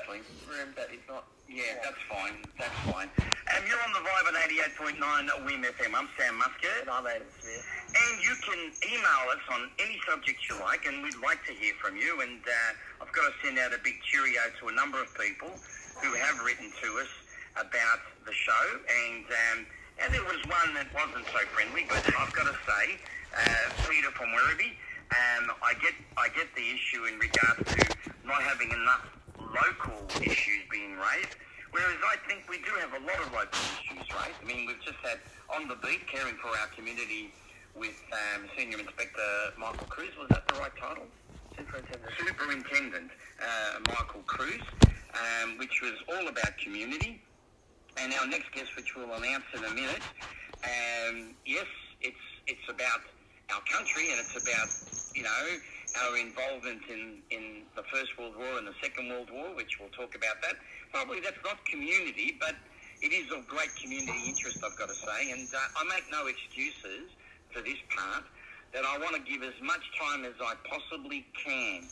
honestly. Room that is not... Yeah, that's fine. You're on the Vibe at 88.9 Wyn Fm. I'm Sam Muscat. And I'm Adam Smith. And you can email us on any subject you like, and we'd like to hear from you. And I've got to send out a big cheerio to a number of people who have written to us about the show. And there was one that wasn't so friendly, but I've got to say, Peter from Werribee, I get the issue in regards to not having enough local issues being raised, whereas I think we do have a lot of local issues raised. I mean, we've just had On the Beat, caring for our community with Senior Inspector Michael Cruz. Was that the right title? Superintendent Michael Cruz, which was all about community. And our next guest, which we'll announce in a minute, yes, it's about our country, and it's about, our involvement in the First World War and the Second World War, which we'll talk about that. Probably that's not community, but it is of great community interest, I've got to say. And I make no excuses for this part, that I want to give as much time as I possibly can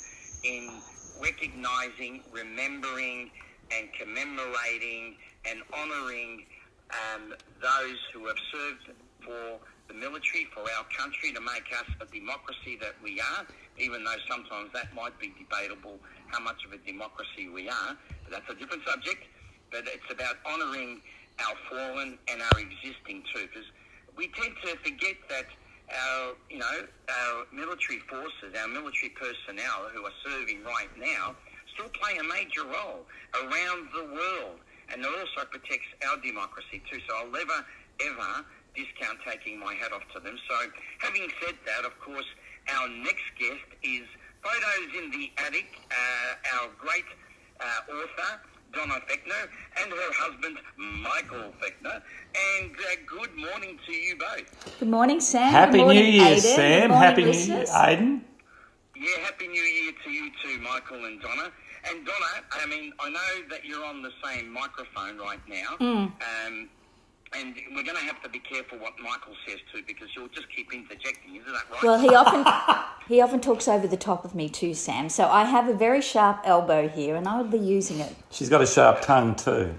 in recognising, remembering and commemorating and honouring those who have served for the military, for our country, to make us a democracy that we are, even though sometimes that might be debatable how much of a democracy we are, but that's a different subject. But it's about honouring our fallen and our existing too, because we tend to forget that our military forces, our military personnel who are serving right now, still play a major role around the world, and it also protects our democracy too. So I'll never, ever discount taking my hat off to them. So having said that, of course, our next guest is Photos in the Attic, our great author, Donna Fechner, and her husband, Michael Fechner. And good morning to you both. Good morning, Sam. Happy Good morning, New Year, Aidan. Sam. Good morning, Happy New Year, listeners. Aidan. Yeah, Happy New Year to you too, Michael and Donna. And Donna, I mean, I know that you're on the same microphone right now. And we're going to have to be careful what Michael says too, because he'll just keep interjecting. Isn't that right? Well, he often talks over the top of me too, Sam. So I have a very sharp elbow here, and I'll be using it. She's got a sharp tongue too.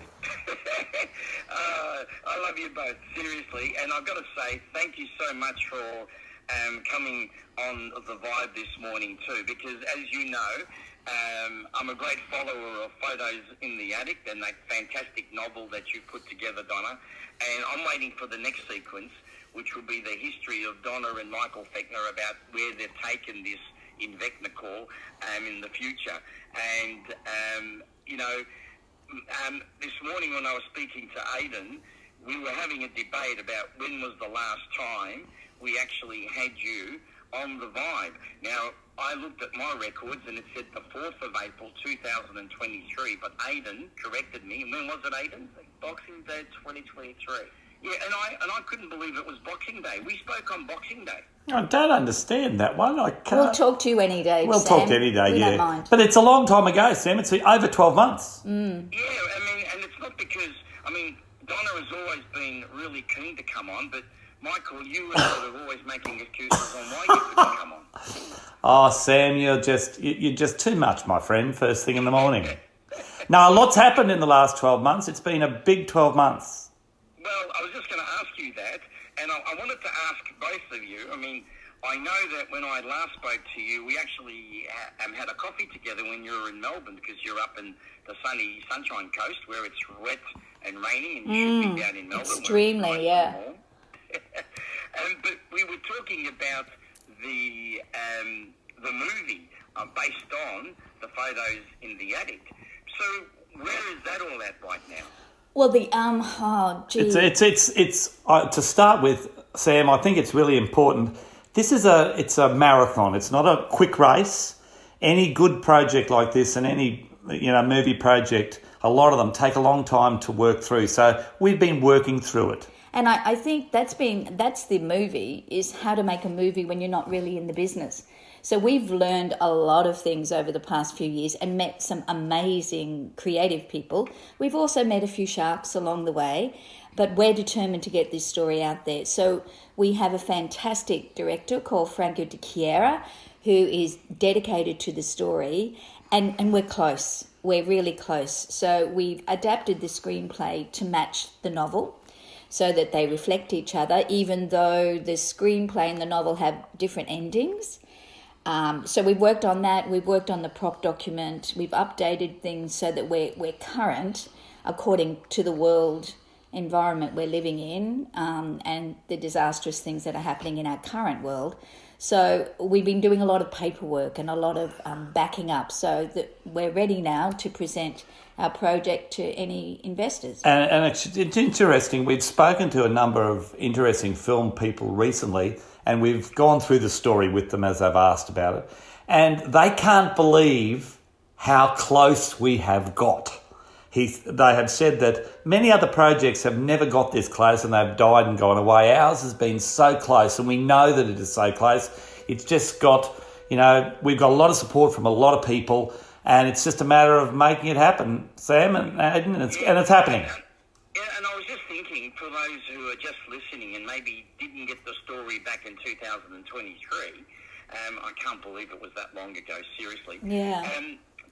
I love you both, seriously. And I've got to say, thank you so much for coming on the Vibe this morning too, because as you know, I'm a great follower of Photos in the Attic and that fantastic novel that you put together, Donna. And I'm waiting for the next sequence, which will be the history of Donna and Michael Fechner about where they've taken this in Vignacourt in the future. And, this morning when I was speaking to Aidan, we were having a debate about when was the last time we actually had you on the Vibe. Now, I looked at my records and it said the 4th of April 2023, but Aidan corrected me. When was it, Aidan? Boxing Day 2023. Yeah, and I couldn't believe it was Boxing Day. We spoke on Boxing Day. I don't understand that one. I can't. We'll talk to you any day, We'll Sam. talk any day, we yeah. don't mind. But it's a long time ago, Sam. It's over 12 months. Yeah, I mean, and it's not because, Donna has always been really keen to come on, but Michael, you were sort of always making excuses on why you couldn't come on. Oh, Sam, you're just too much, my friend, first thing in the morning. No, a lot's happened in the last 12 months. It's been a big 12 months. Well, I was just going to ask you that, and I wanted to ask both of you. I mean, I know that when I last spoke to you, we actually had a coffee together when you were in Melbourne, because you're up in the sunny Sunshine Coast where it's wet and raining, and you should be down in Melbourne. Extremely, where it's nice yeah. and warm. But we were talking about the movie based on the Photos in the Attic. So where is that all at right now? Well, the It's to start with, Sam. I think it's really important. It's a marathon. It's not a quick race. Any good project like this, and any movie project, a lot of them take a long time to work through. So we've been working through it. And I think that's the movie, is how to make a movie when you're not really in the business. So we've learned a lot of things over the past few years and met some amazing creative people. We've also met a few sharks along the way, but we're determined to get this story out there. So we have a fantastic director called Franco de Chiera, who is dedicated to the story, and we're close. we're really close. So we've adapted the screenplay to match the novel so that they reflect each other, even though the screenplay and the novel have different endings. So we've worked on that. We've worked on the prop document. We've updated things so that we're current according to the world environment we're living in, and the disastrous things that are happening in our current world. So we've been doing a lot of paperwork and a lot of backing up so that we're ready now to present our project to any investors. And it's interesting. We've spoken to a number of interesting film people recently, and we've gone through the story with them as they've asked about it. And they can't believe how close we have got. They have said that many other projects have never got this close and they've died and gone away. Ours has been so close, and we know that it is so close. It's just got, we've got a lot of support from a lot of people, and it's just a matter of making it happen, Sam, and it's happening. Yeah, and I was just thinking, for those who are just listening and maybe didn't get the story back in 2023, I can't believe it was that long ago, seriously. Yeah.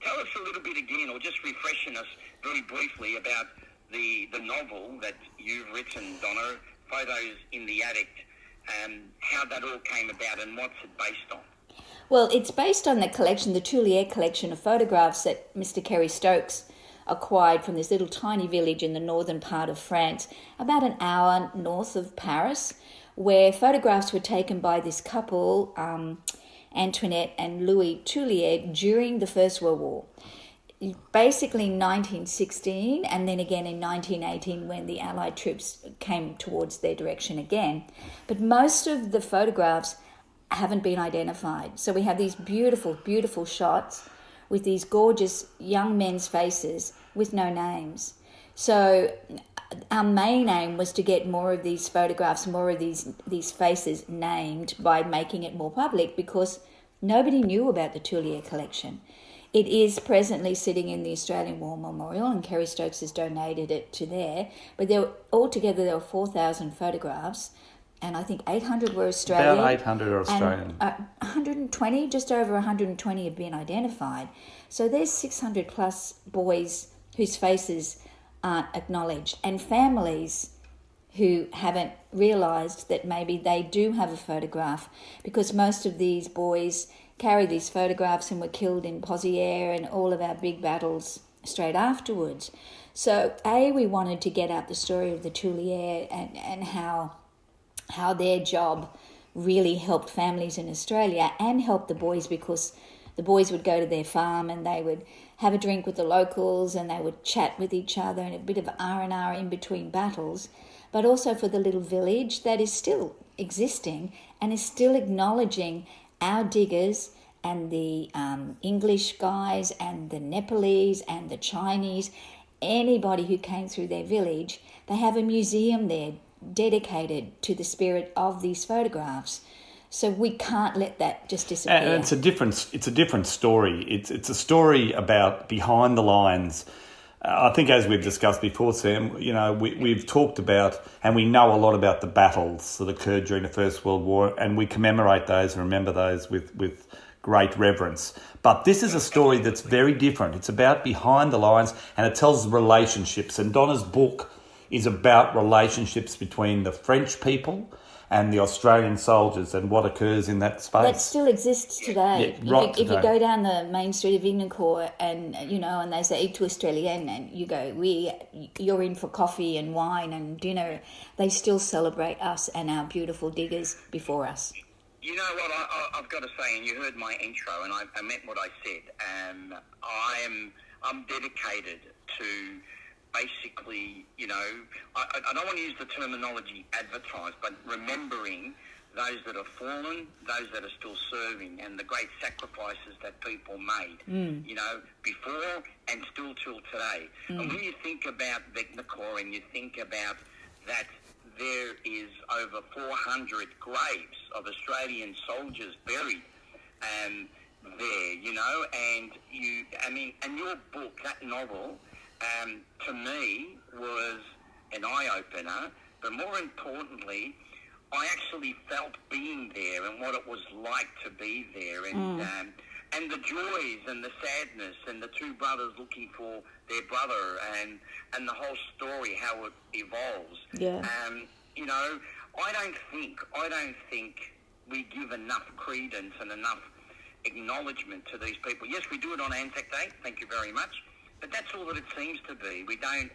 Tell us a little bit again, or just refreshing us very briefly about the novel that you've written, Donna, Photos in the Attic, how that all came about and what's it based on. Well, it's based on the collection, the Tulier collection of photographs that Mr. Kerry Stokes acquired from this little tiny village in the northern part of France, about an hour north of Paris, where photographs were taken by this couple, Antoinette and Louis Tulier, during the First World War. Basically in 1916, and then again in 1918 when the Allied troops came towards their direction again. But most of the photographs haven't been identified. So we have these beautiful, beautiful shots with these gorgeous young men's faces with no names. So our main aim was to get more of these photographs, more of these faces named by making it more public, because nobody knew about the Tulier collection. It is presently sitting in the Australian War Memorial, and Kerry Stokes has donated it to there. But altogether there were 4,000 photographs, and I think 800 were Australian. About 800 are Australian. And 120, just over 120 have been identified. So there's 600 plus boys whose faces aren't acknowledged, and families who haven't realised that maybe they do have a photograph, because most of these boys carry these photographs and were killed in Pozieres and all of our big battles straight afterwards. So we wanted to get out the story of the Tulier and how their job really helped families in Australia and helped the boys, because the boys would go to their farm and they would have a drink with the locals and they would chat with each other, and a bit of R&R in between battles, but also for the little village that is still existing and is still acknowledging our diggers and the English guys and the Nepalese and the Chinese, anybody who came through their village. They have a museum there dedicated to the spirit of these photographs. So we can't let that just disappear. And it's a different story. It's a story about behind the lines. I think, as we've discussed before, Sam, we've talked about, and we know a lot about the battles that occurred during the First World War, and we commemorate those and remember those with great reverence. But this is a story that's very different. It's about behind the lines, and it tells relationships. And Donna's book is about relationships between the French people and the Australian soldiers and what occurs in that space. That still exists today. Yeah, if you go down the main street of Vignacourt and they say "Et tu Australien," and you go, you're in for coffee and wine and dinner, they still celebrate us and our beautiful diggers before us. You know what, I've got to say, and you heard my intro, and I meant what I said. I'm dedicated to basically, I don't want to use the terminology advertise, but remembering those that have fallen, those that are still serving, and the great sacrifices that people made, before and still till today. And when you think about Vignacourt and you think about that there is over 400 graves of Australian soldiers buried there, and your book, that novel, to me was an eye-opener, but more importantly, I actually felt being there and what it was like to be there, and and the joys and the sadness and the two brothers looking for their brother and the whole story, how it evolves. Yeah. You know, I don't think we give enough credence and enough acknowledgement to these people. Yes, we do it on Anzac Day. Thank you very much. But that's all that it seems to be. We don't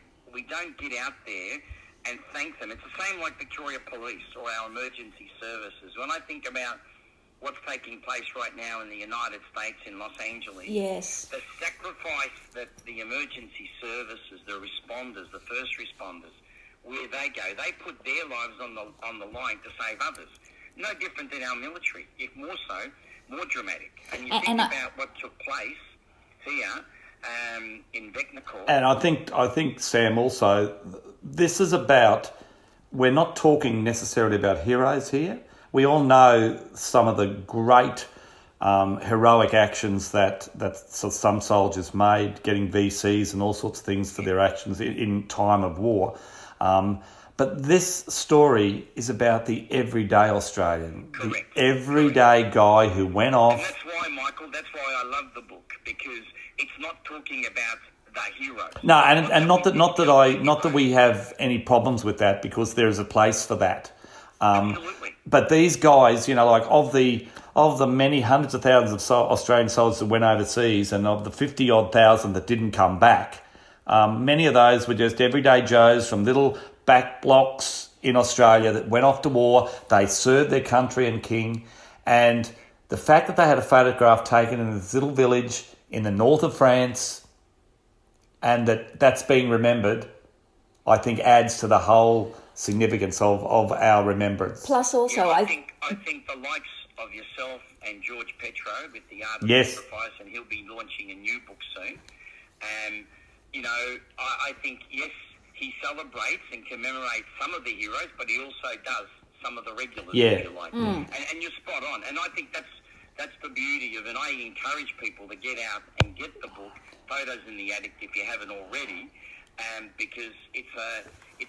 get out there and thank them. It's the same like Victoria Police or our emergency services. When I think about what's taking place right now in the United States, in Los Angeles, Yes. the sacrifice that the emergency services, the responders, the first responders, where they go, they put their lives on the line to save others. No different than our military, if more so, more dramatic. And you think about what took place here in Vignacourt. And I think, Sam, also, this is about, we're not talking necessarily about heroes here. We all know some of the great heroic actions that some soldiers made, getting VCs and all sorts of things for their actions in time of war. But this story is about the everyday Australian, Correct. The everyday guy who went off. And that's why, Michael, that's why I love the book, because it's not talking about the heroes. No, and not that we have any problems with that, because there is a place for that. Absolutely. But these guys, you know, like of the many hundreds of thousands of Australian soldiers that went overseas, and of the 50-odd thousand that didn't come back, many of those were just everyday Joes from little back blocks in Australia that went off to war. They served their country and king, and the fact that they had a photograph taken in this little village in the north of France, and that's being remembered, I think adds to the whole significance of our remembrance. Plus, also, I think the likes of yourself and George Petro with the Art of Yes. Sacrifice, and he'll be launching a new book soon. You know, I think, yes, he celebrates and commemorates some of the heroes, but he also does some of the regulars, if you like. And you're spot on. And I think that's the beauty of it. And I encourage people to get out and get the book, Photos in the Attic, if you haven't already, because it's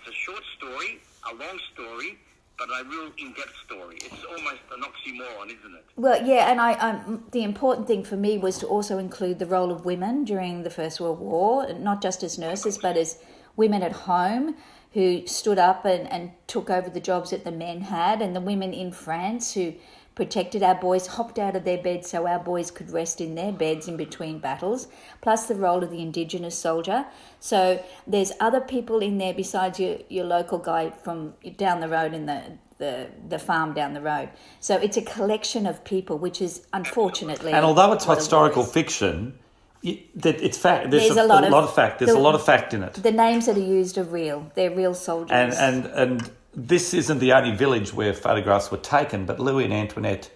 a short story, a long story, but a real in-depth story. It's almost an oxymoron, isn't it? Well, yeah, and the important thing for me was to also include the role of women during the First World War, not just as nurses, but as women at home who stood up and took over the jobs that the men had, and the women in France who protected our boys, hopped out of their beds so our boys could rest in their beds in between battles, plus the role of the Indigenous soldier. So there's other people in there besides your local guy from down the road in the farm down the road. So it's a collection of people, which is unfortunately... And although it's historical fiction, it's fact. There's a lot of fact. There's a lot of fact in it. The names that are used are real. They're real soldiers. And this isn't the only village where photographs were taken, but Louis and Antoinette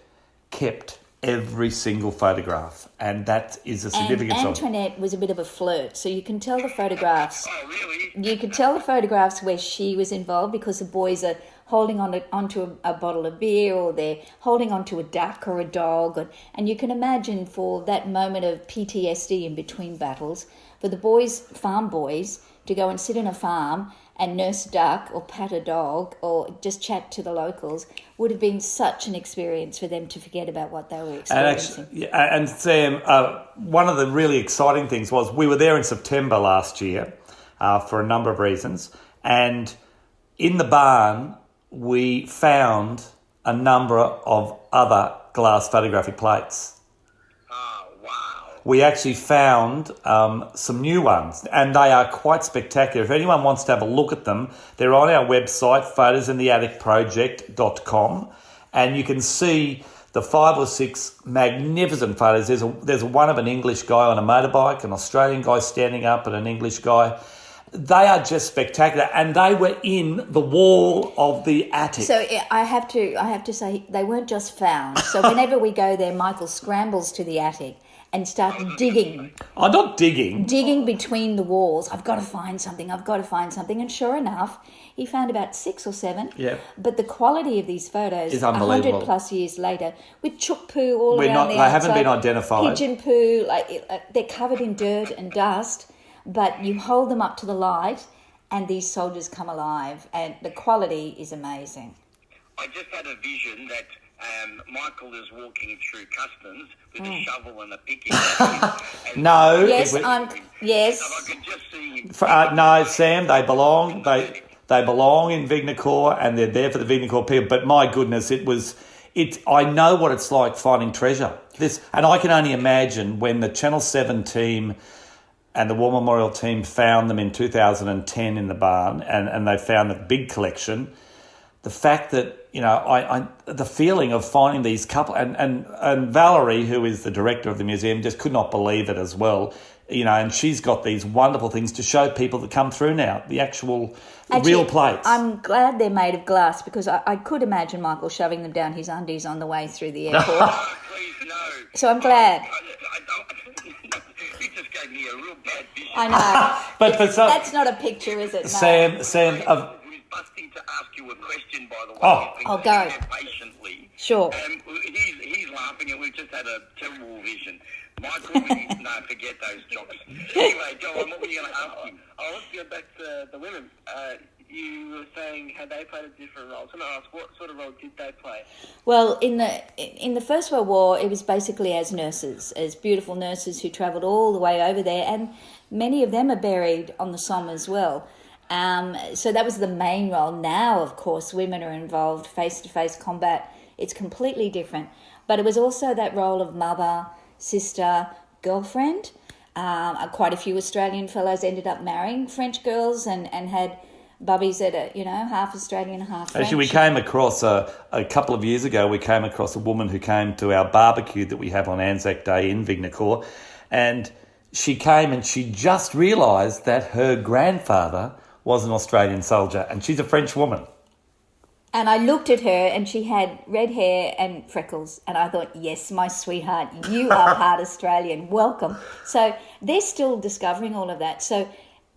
kept every single photograph, and that is the significance of it. Antoinette was a bit of a flirt, so you can tell the photographs. Oh, really? You could tell the photographs where she was involved, because the boys are holding onto a bottle of beer, or they're holding onto a duck or a dog, and you can imagine for that moment of PTSD in between battles, for the boys, farm boys, to go and sit in a farm and nurse a duck or pat a dog or just chat to the locals would have been such an experience for them to forget about what they were experiencing. And Sam, one of the really exciting things was we were there in September last year for a number of reasons, and in the barn we found a number of other glass photographic plates. Oh, wow. We actually found some new ones, and they are quite spectacular. If anyone wants to have a look at them, they're on our website, photosintheatticproject.com, and you can see the 5 or 6 magnificent photos. There's one of an English guy on a motorbike, an Australian guy standing up, and an English guy. They are just spectacular, and they were in the wall of the attic. So I have to say they weren't just found. So whenever we go there, Michael scrambles to the attic and starts digging. I'm not digging. Digging between the walls. I've got to find something. And sure enough, he found about 6 or 7. Yeah. But the quality of these photos, is unbelievable. 100 plus years later, with chook poo all around the They outside, haven't been identified. Pigeon poo, they're covered in dirt and dust. But you hold them up to the light and these soldiers come alive, and the quality is amazing. I just had a vision that Michael is walking through customs with a shovel and a pick. No. Yes, yes. And I could just see him. No, Sam, they belong. They belong in Vignacourt, and they're there for the Vignacourt people. But my goodness, I know what it's like finding treasure. And I can only imagine when the Channel 7 team and the War Memorial team found them in 2010 in the barn, and they found the big collection. The fact that, you know, the feeling of finding these couple, and Valerie, who is the director of the museum, just could not believe it as well. You know, and she's got these wonderful things to show people that come through now, the actual real plates. I'm glad they're made of glass, because I could imagine Michael shoving them down his undies on the way through the airport. Please, no. So I'm glad. You just gave me a real bad vision. I know. But for some, That's not a picture, is it? No. Sam, Who's busting to ask you a question, by the way. Oh. He's Oh, been go. there patiently. Sure. He's laughing, and we've just had a terrible vision. Michael, no, forget those jokes. Anyway, go on. What were you going to ask him? I want to go back to the women. You were saying how they played a different role. So I want to ask, what sort of role did they play? Well, in the First World War, it was basically as nurses, as beautiful nurses who travelled all the way over there, and many of them are buried on the Somme as well. So that was the main role. Now, of course, women are involved face-to-face combat. It's completely different. But it was also that role of mother, sister, girlfriend. Quite a few Australian fellows ended up marrying French girls and had bubbies that are, you know, half Australian, half French. actually, we came across a couple of years ago. We came across a woman who came to our barbecue that we have on Anzac Day in Vignacourt, and she came and she just realised that her grandfather was an Australian soldier, and she's a French woman. And I looked at her and she had red hair and freckles. And I thought, yes, my sweetheart, you are part Australian. Welcome. So they're still discovering all of that. So,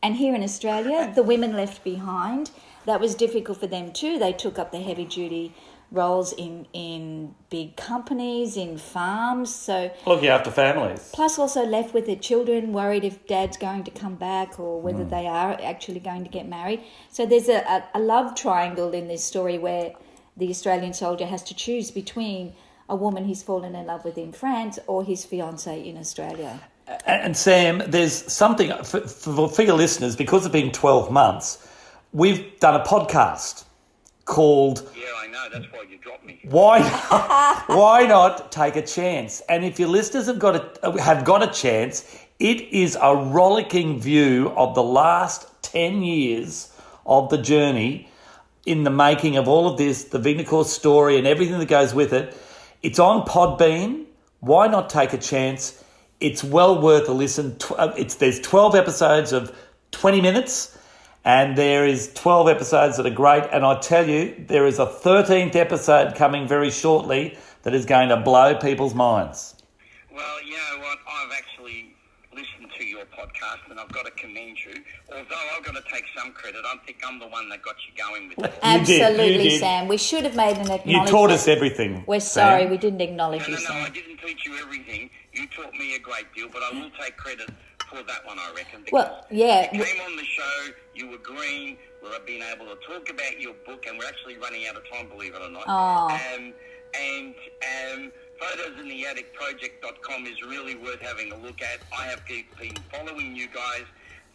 and here in Australia, the women left behind, that was difficult for them too. They took up the heavy duty roles in big companies, in farms. So Looking after families. plus also left with their children, worried if dad's going to come back or whether they are actually going to get married. So there's a love triangle in this story where the Australian soldier has to choose between a woman he's fallen in love with in France or his fiancée in Australia. And Sam, there's something for your listeners, because it's been 12 months, we've done a podcast called Yeah, I know. That's why you dropped me. Why Not Take a Chance? And if your listeners have got a chance, it is a rollicking view of the last 10 years of the journey in the making of all of this, the Vignacourt story and everything that goes with it. It's on Podbean. Why Not Take a Chance? It's well worth a listen. There's 12 episodes of 20 minutes. And there is 12 episodes that are great. And I tell you, there is a 13th episode coming very shortly that is going to blow people's minds. Well, you know what? I've actually listened to your podcast, and I've got to commend you. Although I've got to take some credit, I think I'm the one that got you going with it. Absolutely, you did. Sam. We should have made an acknowledgement. You taught us everything. We're Sam. sorry, we didn't acknowledge you, No, Sam. I didn't teach you everything. You taught me a great deal, but I will take credit for that one, I reckon. Because Well, yeah. you came on the show, you were green, we've been able to talk about your book, and we're actually running out of time, believe it or not. Oh. Photosintheatticproject.com is really worth having a look at. I have been following you guys,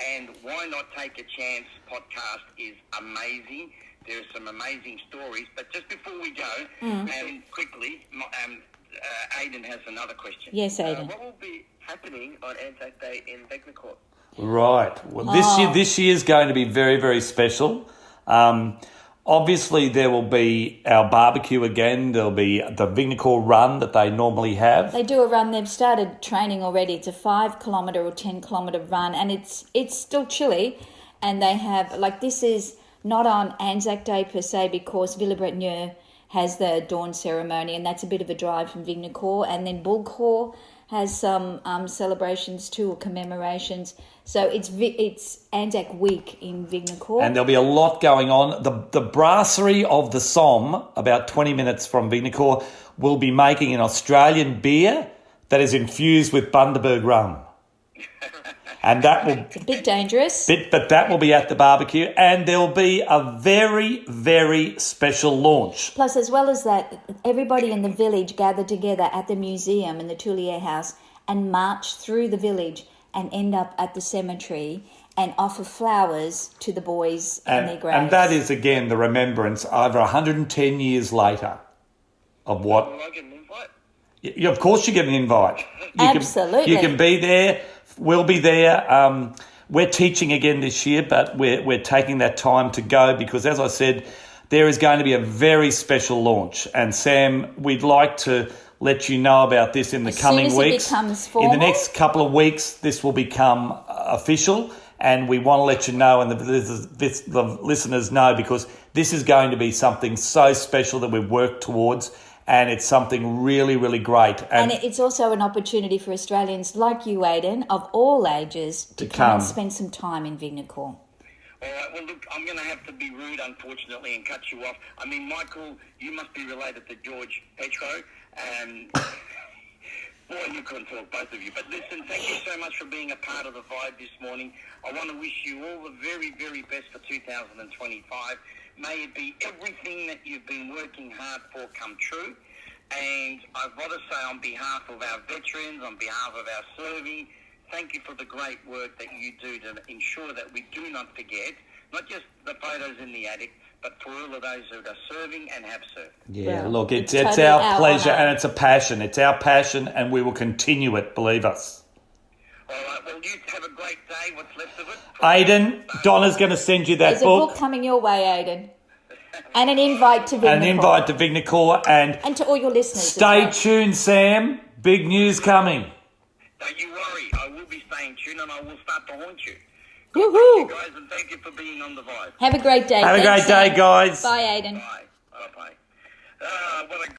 and Why Not Take a Chance podcast is amazing. There's some amazing stories. But just before we go, quickly, Aidan has another question. Yes, Aidan. What will be happening on Anzac Day in Vignacourt? Right. Well, this year is going to be very, very special. Obviously, there will be our barbecue again. There'll be the Vignacourt run that they normally have. They do a run. They've started training already. It's a 5 kilometre or 10 kilometre run, and it's still chilly. And they have, like, this is not on Anzac Day per se, because Villebretonnieu has the dawn ceremony, and that's a bit of a drive from Vignacourt. And then Bulcourt has some celebrations too, or commemorations. So it's Anzac Week in Vignacourt. And there'll be a lot going on. The brasserie of the Somme, about 20 minutes from Vignacourt, will be making an Australian beer that is infused with Bundaberg rum. And that will It's a bit dangerous. but that will be at the barbecue, and there'll be a very, very special launch. Plus, as well as that, everybody in the village gathered together at the museum in the Tulier House and march through the village and end up at the cemetery and offer flowers to the boys in their graves. And that is, again, the remembrance over 110 years later of what... Will I get an invite? Of course you get an invite. Absolutely. You can be there. We'll be there. We're teaching again this year, but we're taking that time to go because, as I said, there is going to be a very special launch. And, Sam, we'd like to let you know about this in the coming weeks. As soon as it becomes formal. In the next couple of weeks, this will become official, and we want to let you know and the listeners know because this is going to be something so special that we've worked towards, and it's something really, really great. And it's also an opportunity for Australians like you, Aidan, of all ages, to come and spend some time in Vignacourt. All right, well, look, I'm going to have to be rude, unfortunately, and cut you off. I mean, Michael, you must be related to George Petro. Boy, you couldn't talk, both of you. But listen, thank you so much for being a part of the vibe this morning. I want to wish you all the very, very best for 2025. May it be everything that you've been working hard for come true. And I've got to say, on behalf of our veterans, on behalf of our serving, thank you for the great work that you do to ensure that we do not forget, not just the photos in the attic, but for all of those who are serving and have served. Yeah, Well, look, it's totally our pleasure honour. and it's a passion. It's our passion and we will continue it, believe us. All right, well, you have a great day, what's left of it. Aidan, Donna's going to send you that There's a book coming your way, Aidan. And an invite to Vignacourt. An invite to Vignacourt, and to all your listeners. stay as well. tuned, Sam. Big news coming. Don't you worry, I will be staying tuned and I will start to haunt you. Woohoo! Thank you guys, and thank you for being on the vibe. Have a great day. Have a Thanks, great day, Sam. guys. Bye, Aidan. Bye. Bye-bye. What a